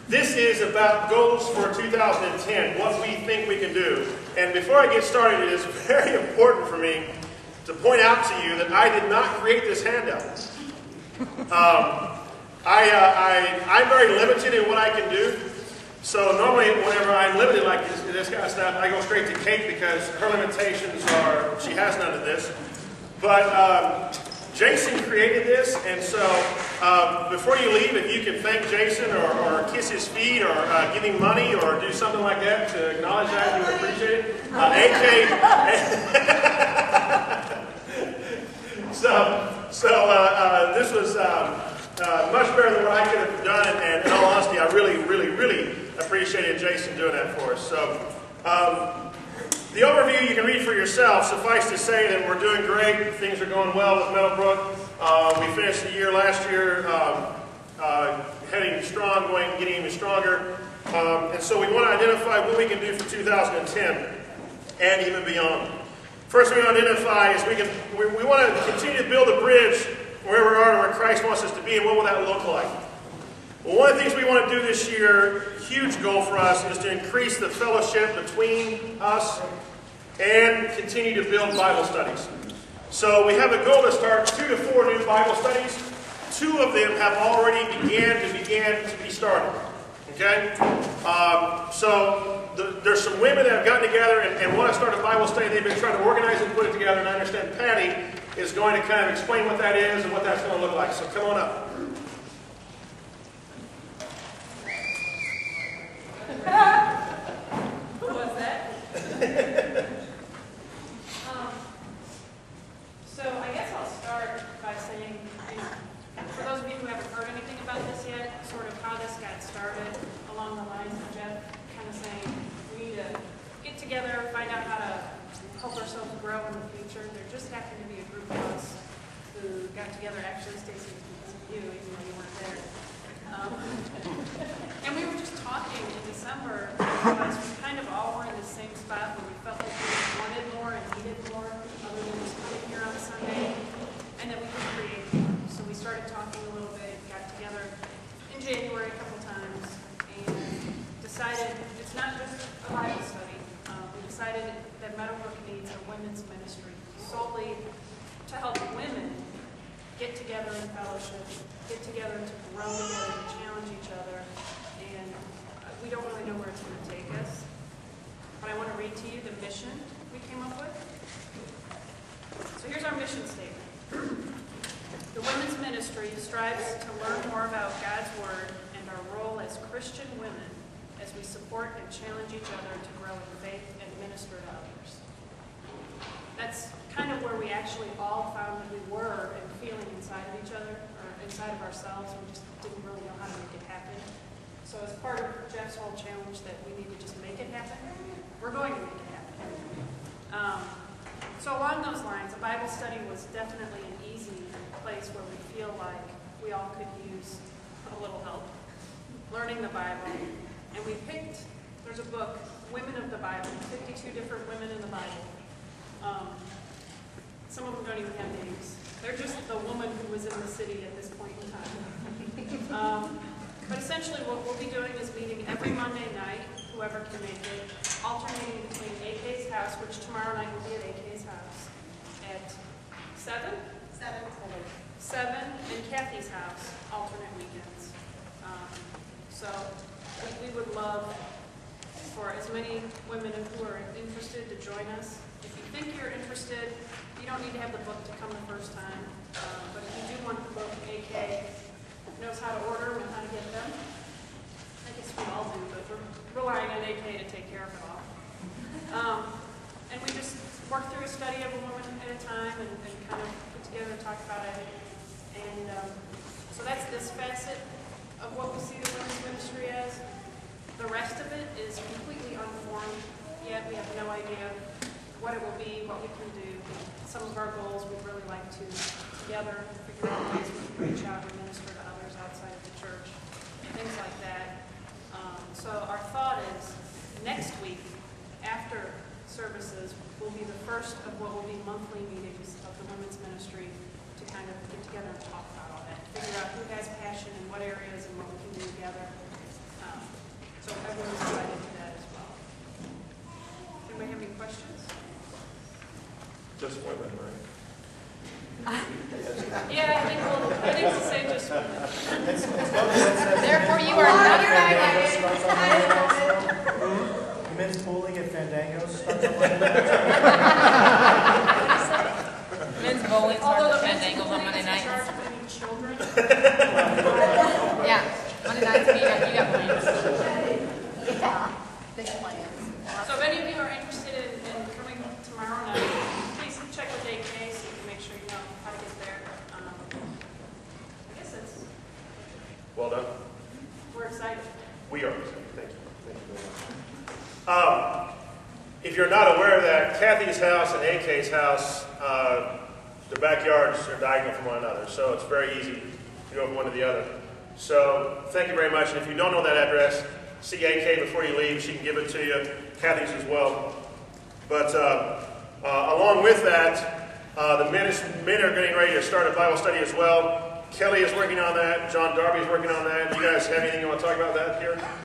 This is about goals for 2010, what we think we can do. And before I get started, it is very important for me to point out to you that I did not create this handout. I'm very limited in what I can do. So normally whenever I'm limited like this kind of stuff, I go straight to Kate because her limitations are, she has none of this. But Jason created this, and so before you leave, if you can thank Jason or kiss his feet or give him money or do something like that to acknowledge that, we would appreciate it. This was much better than what I could have done, and in all honesty, I really appreciated Jason doing that for us. So the overview you can read for yourself. Suffice to say that we're doing great. Things are going well with Meadowbrook. We finished the year last year heading strong, getting even stronger. And so we want to identify what we can do for 2010 and even beyond. First thing we want to identify is we want to continue to build a bridge where we are to where Christ wants us to be, and what will that look like? Well, one of the things we want to do this year, huge goal for us, is to increase the fellowship between us and continue to build Bible studies. So we have a goal to start 2 to 4 new Bible studies. 2 of them have already began to be started. Okay? There's some women that have gotten together and want to start a Bible study. They've been trying to organize and put it together, and I understand Patty is going to kind of explain what that is and what that's going to look like. So come on up. Who was that? So I guess I'll start by saying, for those of you who haven't heard anything about this yet, sort of how this got started along the lines of Jeff kind of saying we need to get together, find out how to help ourselves grow in the future. There just happened to be a group of us who got together, actually, Stacy, because of you, even though you weren't there. And we were just talking in December because we kind of all were in the same spot where we felt like we wanted more and needed more other than just coming here on a Sunday, and that we could create more. So we started talking a little bit, got together in January a couple times, and decided it's not just a Bible study. We decided that Meadowbrook needs a women's ministry solely to help women get together in fellowship, get together to grow together, to challenge each other, and we don't really know where it's going to take us. But I want to read to you the mission we came up with. So here's our mission statement. The women's ministry strives to learn more about God's Word and our role as Christian women as we support and challenge each other to grow in faith and minister to others. That's kind of where we actually all found that we were and feeling inside of each other, or inside of ourselves. We just didn't really know how to make it happen. So as part of Jeff's whole challenge that we need to just make it happen, we're going to make it happen. So along those lines, a Bible study was definitely an easy place where we feel like we all could use a little help learning the Bible. And we picked, there's a book, Women of the Bible, 52 different women in the Bible. Some of them don't even have names. They're just the woman who was in the city at this point in time. But essentially what we'll be doing is meeting every Monday night, whoever can make it, alternating between AK's house, which tomorrow night will be at AK's house, at 7? 7, and Kathy's house, alternate weekends. So we would love for as many women who are interested to join us. If you think you're interested, you don't need to have the book to come the first time. But if you do want the book, AK knows how to order them and how to get them. I guess we all do, but we're relying on AK to take care of it all. And we just work through a study of a woman at a time and kind of put together and talk about it. And so that's this facet of what we see the women's ministry as. The rest of it is completely unformed, yet we have no idea what it will be, what we can do. Some of our goals we'd really like to together figure out ways we can reach out and minister to others outside of the church, things like that. So our thought is next week, after services, will be the first of what will be monthly meetings of the women's ministry to kind of get together and talk about all that, figure out who has passion in what areas and what we can do together. women, right? Yeah, I think it's the same, just women. Therefore, you are not invited. Men's bowling at Fandango's starts up like that. Men's bowling starts Although at the men's Fandangles on clinic Monday is in nights. charge of any children. Yeah, Monday nights, you got plans. Yeah, big plans. So if any of you are interested in coming tomorrow night, please check with AK so you can make sure you know how to get there. I guess it's, Well done. we're excited. We are. Thank you. Thank you very much. If you're not aware of that, Kathy's house and AK's house, their backyards are diagonal from one another, so it's very easy to go from one to the other. So thank you very much. And if you don't know that address, see AK before you leave. She can give it to you. Kathy's as well. But along with that, the men are getting ready to start a Bible study as well. Kelly is working on that. John Darby is working on that. You guys have anything you want to talk about that here?